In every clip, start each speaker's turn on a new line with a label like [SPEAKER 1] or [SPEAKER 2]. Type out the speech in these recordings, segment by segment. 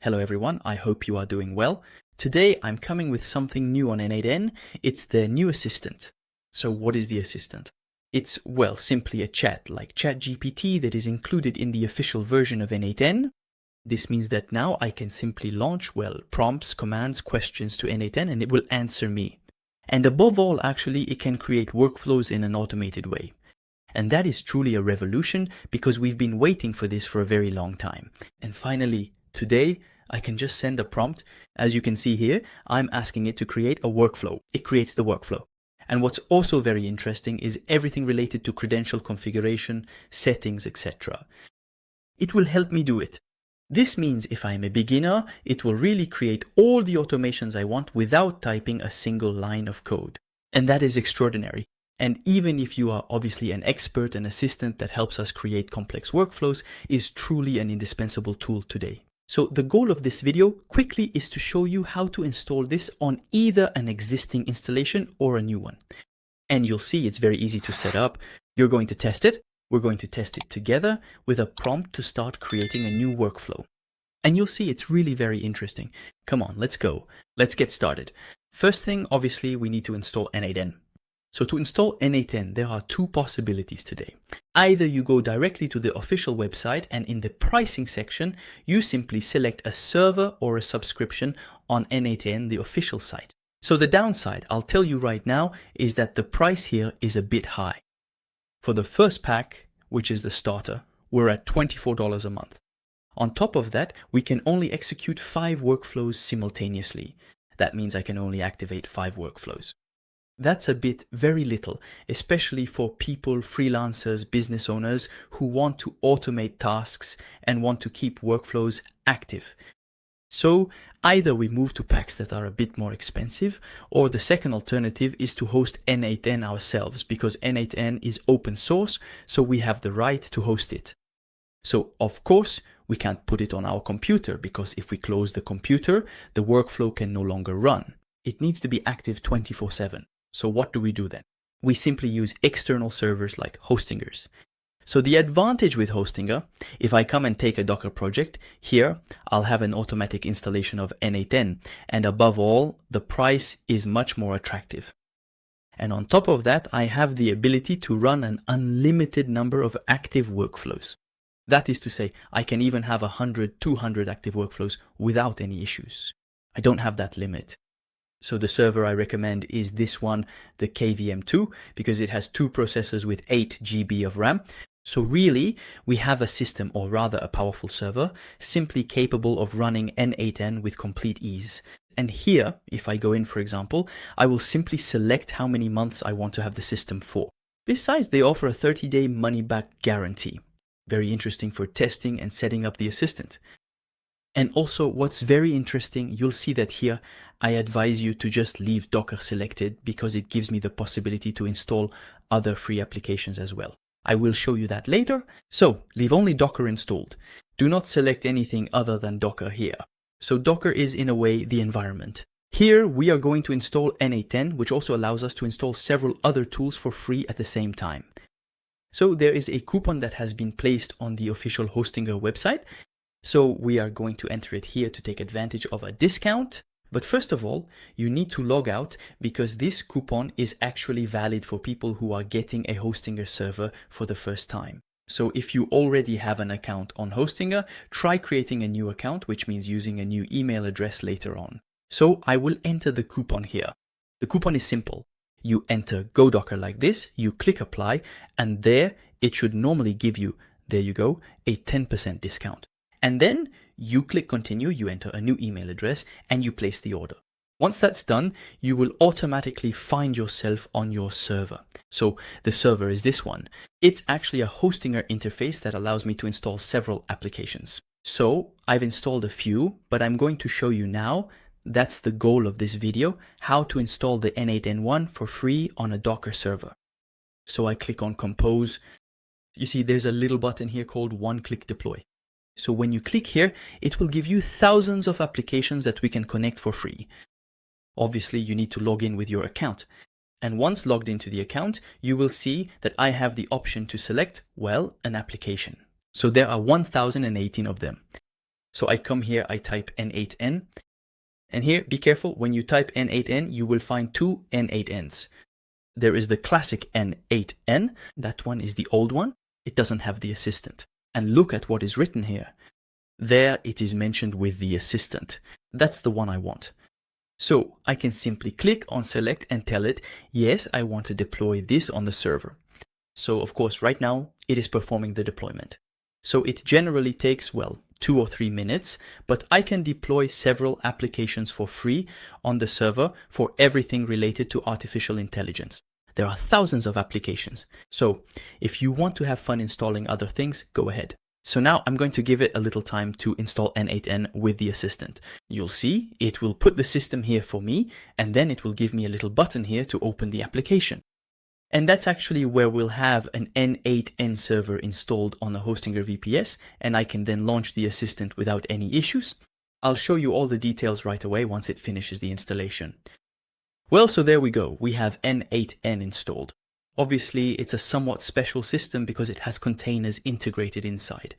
[SPEAKER 1] Hello everyone, I hope you are doing well. Today I'm coming with something new on n8n. It's the new assistant. So what is the assistant? It's, well, simply a chat like ChatGPT that is included in the official version of n8n. This means that now I can simply launch, prompts, commands, questions to n8n and it will answer me. And above all, actually, it can create workflows in an automated way. And that is truly a revolution because we've been waiting for this for a very long time. And finally, today, I can just send a prompt. As you can see here, I'm asking it to create a workflow. It creates the workflow. And what's also very interesting is everything related to credential configuration, settings, etc. It will help me do it. This means if I'm a beginner, it will really create all the automations I want without typing a single line of code. And that is extraordinary. And even if you are obviously an expert, an assistant that helps us create complex workflows is truly an indispensable tool today. So the goal of this video quickly is to show you how to install this on either an existing installation or a new one. And you'll see it's very easy to set up. You're going to test it. We're going to test it together with a prompt to start creating a new workflow. And you'll see it's really very interesting. Come on, let's go. Let's get started. First thing, obviously, we need to install n8n. So to install n8n, there are two possibilities today. Either you go directly to the official website and in the pricing section, you simply select a server or a subscription on n8n, the official site. So the downside, I'll tell you right now, is that the price here is a bit high. For the first pack, which is the starter, we're at $24 a month. On top of that, we can only execute 5 workflows simultaneously. That means I can only activate 5 workflows. That's a bit very little, especially for people, freelancers, business owners who want to automate tasks and want to keep workflows active. So either we move to packs that are a bit more expensive, or the second alternative is to host n8n ourselves because n8n is open source, so we have the right to host it. So of course, we can't put it on our computer because if we close the computer, the workflow can no longer run. It needs to be active 24/7. So what do we do then? We simply use external servers like Hostingers. So the advantage with Hostinger, if I come and take a Docker project, here I'll have an automatic installation of n8n, and above all, the price is much more attractive. And on top of that, I have the ability to run an unlimited number of active workflows. That is to say, I can even have 100, 200 active workflows without any issues. I don't have that limit. So the server I recommend is this one, the KVM2, because it has 2 processors with 8 GB of RAM. So really, we have a system, or rather a powerful server, simply capable of running n8n with complete ease. And here, if I go in, for example, I will simply select how many months I want to have the system for. Besides, they offer a 30-day money-back guarantee. Very interesting for testing and setting up the assistant. And also, what's very interesting, you'll see that here, I advise you to just leave Docker selected because it gives me the possibility to install other free applications as well. I will show you that later. So leave only Docker installed. Do not select anything other than Docker here. So Docker is in a way the environment. Here we are going to install n8n, which also allows us to install several other tools for free at the same time. So there is a coupon that has been placed on the official Hostinger website. So we are going to enter it here to take advantage of a discount. But first of all, you need to log out because this coupon is actually valid for people who are getting a Hostinger server for the first time. So if you already have an account on Hostinger, try creating a new account, which means using a new email address later on. So I will enter the coupon here. The coupon is simple. You enter Go Docker like this, you click apply, and there it should normally give you, there you go, a 10% discount. And then you click continue, you enter a new email address, and you place the order. Once that's done, you will automatically find yourself on your server. So the server is this one. It's actually a Hostinger interface that allows me to install several applications. So I've installed a few, but I'm going to show you now. That's the goal of this video, how to install the n8n one for free on a Docker server. So I click on Compose. You see there's a little button here called One-Click Deploy. So when you click here, it will give you thousands of applications that we can connect for free. Obviously, you need to log in with your account. And once logged into the account, you will see that I have the option to select, an application. So there are 1018 of them. So I come here, I type n8n, and here, be careful, when you type n8n, you will find two n8n's. There is the classic n8n, that one is the old one, it doesn't have the assistant. And look at what is written here. There it is mentioned with the assistant. That's the one I want. So I can simply click on select and tell it, yes, I want to deploy this on the server. So of course, right now it is performing the deployment. So it generally takes, well, 2 or 3 minutes, but I can deploy several applications for free on the server for everything related to artificial intelligence. There are thousands of applications. So if you want to have fun installing other things, go ahead. So now I'm going to give it a little time to install n8n with the assistant. You'll see it will put the system here for me, and then it will give me a little button here to open the application. And that's actually where we'll have an n8n server installed on a Hostinger VPS, and I can then launch the assistant without any issues. I'll show you all the details right away once it finishes the installation. Well, so there we go. We have n8n installed. Obviously, it's a somewhat special system because it has containers integrated inside.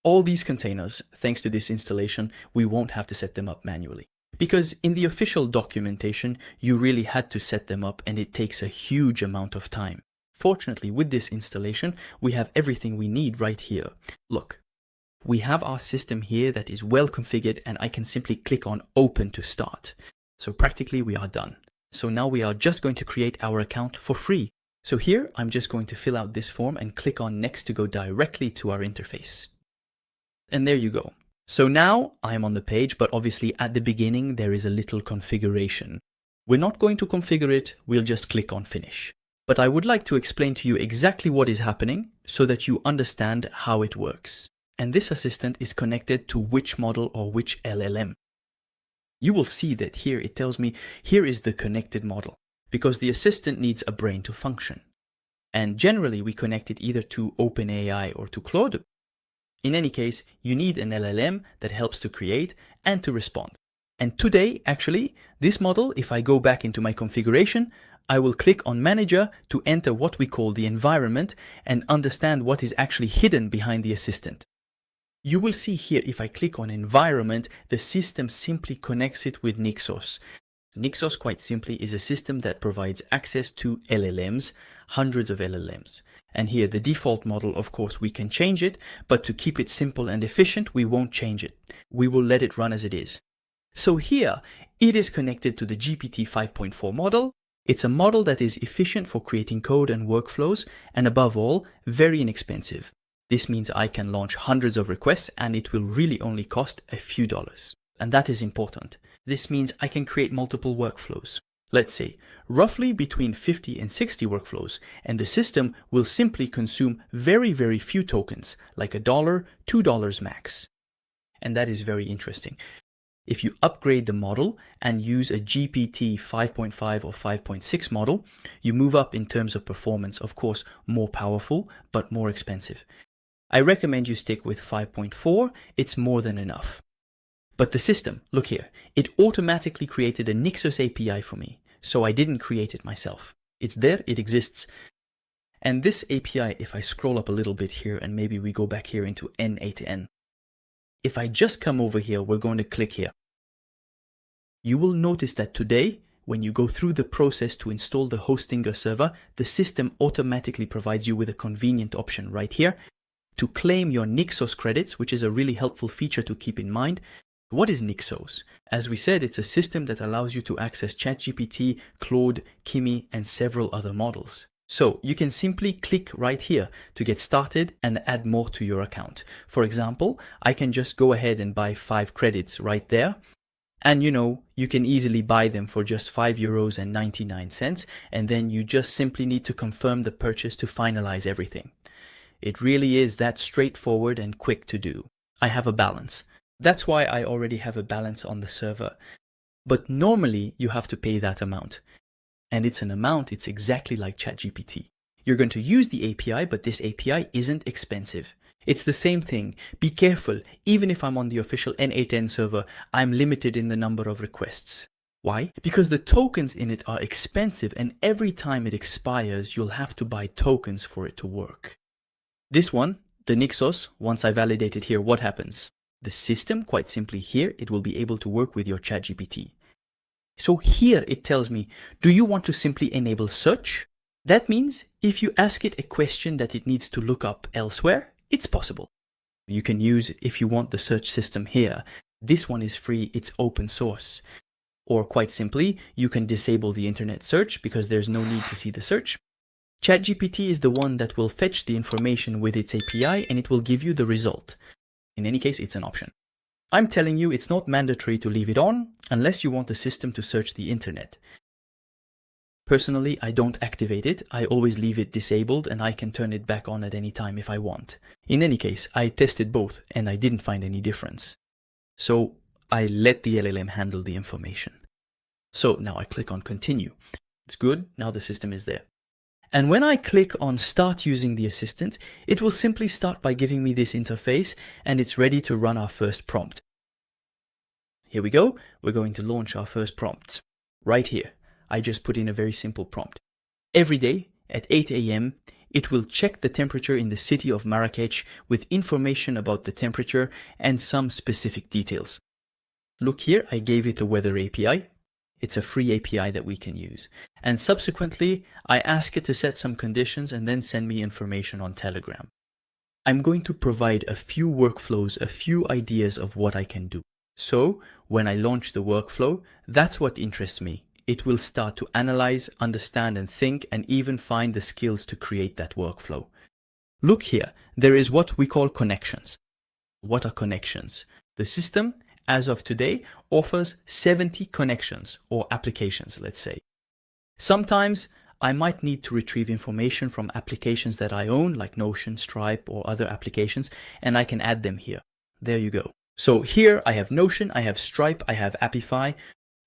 [SPEAKER 1] All these containers, thanks to this installation, we won't have to set them up manually. Because in the official documentation, you really had to set them up and it takes a huge amount of time. Fortunately, with this installation, we have everything we need right here. Look, we have our system here that is well configured and I can simply click on Open to start. So practically we are done. So now we are just going to create our account for free. So here, I'm just going to fill out this form and click on Next to go directly to our interface. And there you go. So now I'm on the page, but obviously at the beginning there is a little configuration. We're not going to configure it, we'll just click on Finish. But I would like to explain to you exactly what is happening so that you understand how it works. And this assistant is connected to which model or which LLM. You will see that here it tells me here is the connected model, because the assistant needs a brain to function. And generally we connect it either to OpenAI or to Claude. In any case, you need an LLM that helps to create and to respond. And today, actually, this model, if I go back into my configuration, I will click on Manager to enter what we call the environment and understand what is actually hidden behind the assistant. You will see here, if I click on Environment, the system simply connects it with Nixos. Nixos, quite simply, is a system that provides access to LLMs, hundreds of LLMs. And here, the default model, of course, we can change it, but to keep it simple and efficient, we won't change it. We will let it run as it is. So here, it is connected to the GPT 5.4 model. It's a model that is efficient for creating code and workflows, and above all, very inexpensive. This means I can launch hundreds of requests, and it will really only cost a few dollars. And that is important. This means I can create multiple workflows. Let's say, roughly between 50 and 60 workflows, and the system will simply consume very, very few tokens, like $1, $2 max. And that is very interesting. If you upgrade the model and use a GPT 5.5 or 5.6 model, you move up in terms of performance, of course, more powerful, but more expensive. I recommend you stick with 5.4, it's more than enough. But the system, look here, it automatically created a Nixos API for me, so I didn't create it myself. It's there, it exists. And this API, if I scroll up a little bit here and maybe we go back here into n8n. If I just come over here, we're going to click here. You will notice that today, when you go through the process to install the Hostinger server, the system automatically provides you with a convenient option right here to claim your Nixos credits, which is a really helpful feature to keep in mind. What is Nixos? As we said, it's a system that allows you to access ChatGPT, Claude, Kimi, and several other models. So you can simply click right here to get started and add more to your account. For example, I can just go ahead and buy 5 credits right there. And you can easily buy them for just €5.99, and then you just simply need to confirm the purchase to finalize everything. It really is that straightforward and quick to do. I have a balance. That's why I already have a balance on the server. But normally you have to pay that amount. And it's an amount, it's exactly like ChatGPT. You're going to use the API, but this API isn't expensive. It's the same thing. Be careful. Even if I'm on the official n8n server, I'm limited in the number of requests. Why? Because the tokens in it are expensive, and every time it expires, you'll have to buy tokens for it to work. This one, the Nixos, once I validate it here, what happens? The system, quite simply here, it will be able to work with your ChatGPT. So here it tells me, do you want to simply enable search? That means if you ask it a question that it needs to look up elsewhere, it's possible. You can use, if you want the search system here, this one is free, it's open source. Or quite simply, you can disable the internet search because there's no need to see the search. ChatGPT is the one that will fetch the information with its API and it will give you the result. In any case, it's an option. I'm telling you, it's not mandatory to leave it on unless you want the system to search the internet. Personally, I don't activate it. I always leave it disabled and I can turn it back on at any time if I want. In any case, I tested both and I didn't find any difference. So I let the LLM handle the information. So now I click on continue. It's good. Now the system is there. And when I click on start using the assistant, it will simply start by giving me this interface and it's ready to run our first prompt. Here we go. We're going to launch our first prompt. Right here, I just put in a very simple prompt. Every day at 8 a.m., it will check the temperature in the city of Marrakech with information about the temperature and some specific details. Look here, I gave it a weather API. It's a free API that we can use. And subsequently, I ask it to set some conditions and then send me information on Telegram. I'm going to provide a few workflows, a few ideas of what I can do. So when I launch the workflow, that's what interests me. It will start to analyze, understand and think and even find the skills to create that workflow. Look here, there is what we call connections. What are connections? The system, as of today, offers 70 connections or applications, let's say. Sometimes I might need to retrieve information from applications that I own, like Notion, Stripe, or other applications, and I can add them here. There you go. So here I have Notion, I have Stripe, I have Appify.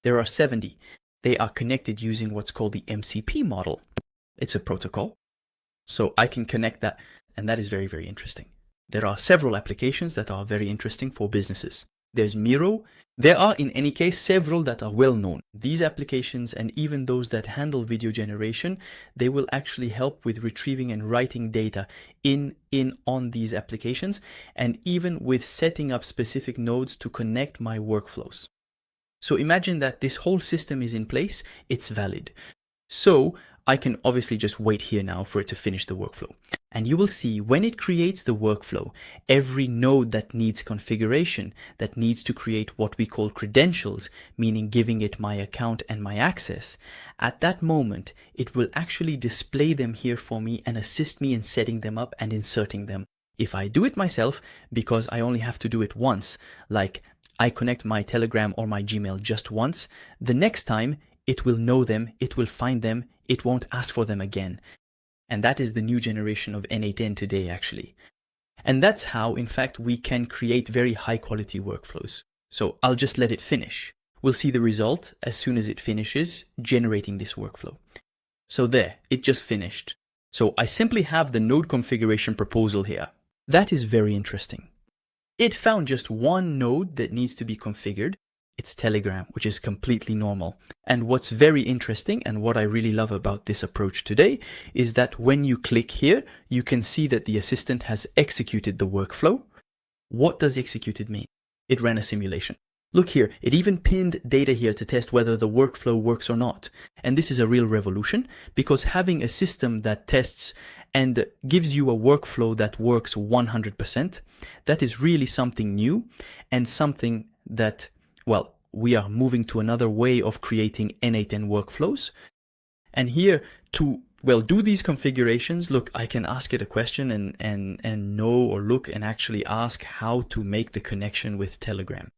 [SPEAKER 1] There are 70. They are connected using what's called the MCP model. It's a protocol. So I can connect that, and that is very, very interesting. There are several applications that are very interesting for businesses. There's Miro. There are, in any case, several that are well known. These applications and even those that handle video generation, they will actually help with retrieving and writing data on these applications and even with setting up specific nodes to connect my workflows. So imagine that this whole system is in place, it's valid. So I can obviously just wait here now for it to finish the workflow. And you will see when it creates the workflow, every node that needs configuration, that needs to create what we call credentials, meaning giving it my account and my access, at that moment, it will actually display them here for me and assist me in setting them up and inserting them. If I do it myself, because I only have to do it once, like I connect my Telegram or my Gmail just once, the next time it will know them, it will find them, it won't ask for them again. And that is the new generation of n8n today, actually. And that's how, in fact, we can create very high quality workflows. So I'll just let it finish. We'll see the result as soon as it finishes generating this workflow. So there, it just finished. So I simply have the node configuration proposal here. That is very interesting. It found just one node that needs to be configured. It's Telegram, which is completely normal. And what's very interesting and what I really love about this approach today is that when you click here, you can see that the assistant has executed the workflow. What does executed mean? It ran a simulation. Look here, it even pinned data here to test whether the workflow works or not. And this is a real revolution because having a system that tests and gives you a workflow that works 100%, that is really something new and something that, well, we are moving to another way of creating n8n workflows. And here to, well, do these configurations, look, I can ask it a question and know or look and actually ask how to make the connection with Telegram.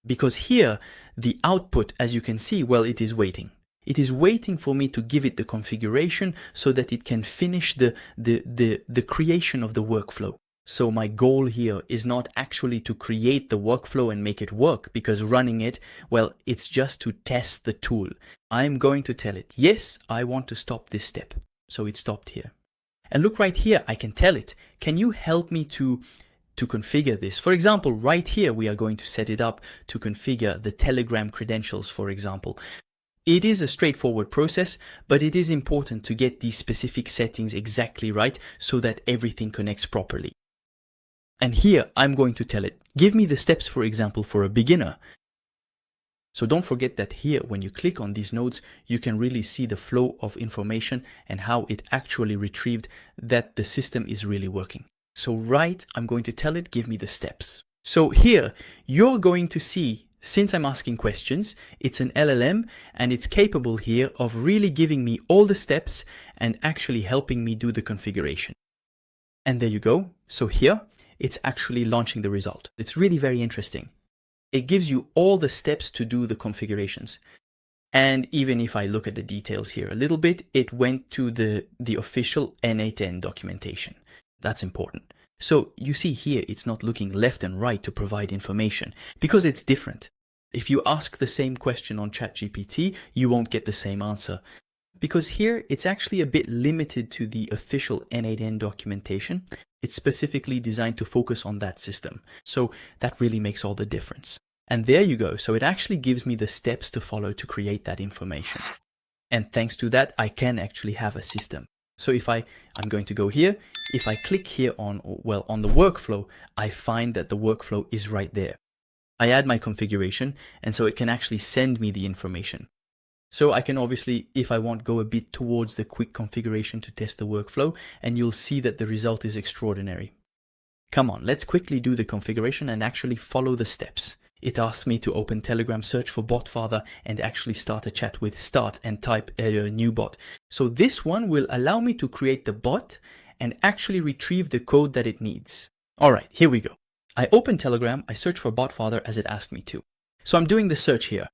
[SPEAKER 1] Because here, the output, as you can see, well, it is waiting. It is waiting for me to give it the configuration so that it can finish the creation of the workflow. So my goal here is not actually to create the workflow and make it work, because running it, well, it's just to test the tool. I'm going to tell it, yes, I want to stop this step. So it stopped here. And look right here, I can tell it, can you help me to configure this? For example, right here, we are going to set it up to configure the Telegram credentials, for example. It is a straightforward process, but it is important to get these specific settings exactly right so that everything connects properly. And here I'm going to tell it, give me the steps, for example, for a beginner. So don't forget that here, when you click on these nodes, you can really see the flow of information and how it actually retrieved that the system is really working. So I'm going to tell it, give me the steps. So here, you're going to see, since I'm asking questions, it's an LLM and it's capable here of really giving me all the steps and actually helping me do the configuration. And there you go. So here, it's actually launching the result. It's really very interesting. It gives you all the steps to do the configurations. And even if I look at the details here a little bit, it went to the official n8n documentation. That's important. So you see here, it's not looking left and right to provide information because it's different. If you ask the same question on ChatGPT, you won't get the same answer. Because here, it's actually a bit limited to the official n8n documentation. It's specifically designed to focus on that system. So that really makes all the difference. And there you go. So it actually gives me the steps to follow to create that information. And thanks to that, I can actually have a system. So if I'm going to go here, if I click here on the workflow, I find that the workflow is right there. I add my configuration, and so it can actually send me the information. So I can obviously, if I want, go a bit towards the quick configuration to test the workflow, and you'll see that the result is extraordinary. Come on, let's quickly do the configuration and actually follow the steps. It asks me to open Telegram, search for BotFather, and actually start a chat with start and type a new bot. So this one will allow me to create the bot and actually retrieve the code that it needs. All right, here we go. I open Telegram, I search for BotFather as it asked me to. So I'm doing the search here.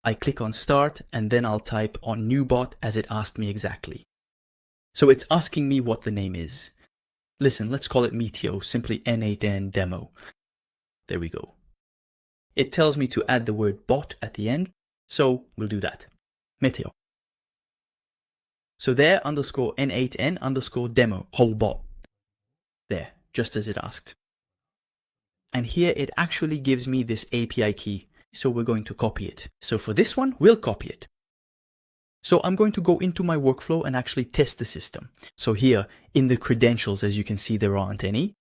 [SPEAKER 1] I click on start and then I'll type on new bot as it asked me exactly. So it's asking me what the name is. Listen, let's call it Meteo, simply n8n demo. There we go. It tells me to add the word bot at the end, so we'll do that. Meteo. So there underscore n8n underscore demo, whole bot. There, just as it asked. And here it actually gives me this API key. So we're going to copy it. So for this one, we'll copy it. So I'm going to go into my workflow and actually test the system. So here in the credentials, as you can see, there aren't any.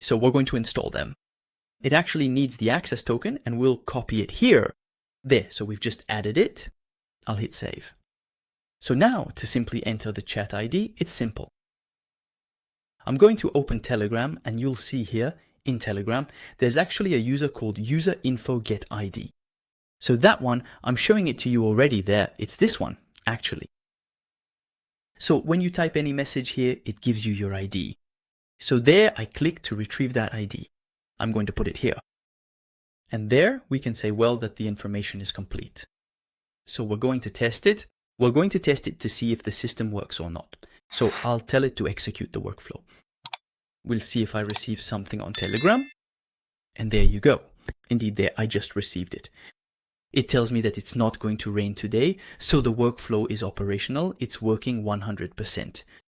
[SPEAKER 1] So we're going to install them. It actually needs the access token and we'll copy it here. There, so we've just added it. I'll hit save. So now to simply enter the chat ID, it's simple. I'm going to open Telegram and you'll see here in Telegram, there's actually a user called userinfo_getID. So that one, I'm showing it to you already there. It's this one, actually. So when you type any message here, it gives you your ID. So there I click to retrieve that ID. I'm going to put it here. And there we can say, well, that the information is complete. So we're going to test it. We're going to test it to see if the system works or not. So I'll tell it to execute the workflow. We'll see if I receive something on Telegram. And there you go. Indeed, there I just received it. It tells me that it's not going to rain today, so the workflow is operational. It's working 100%.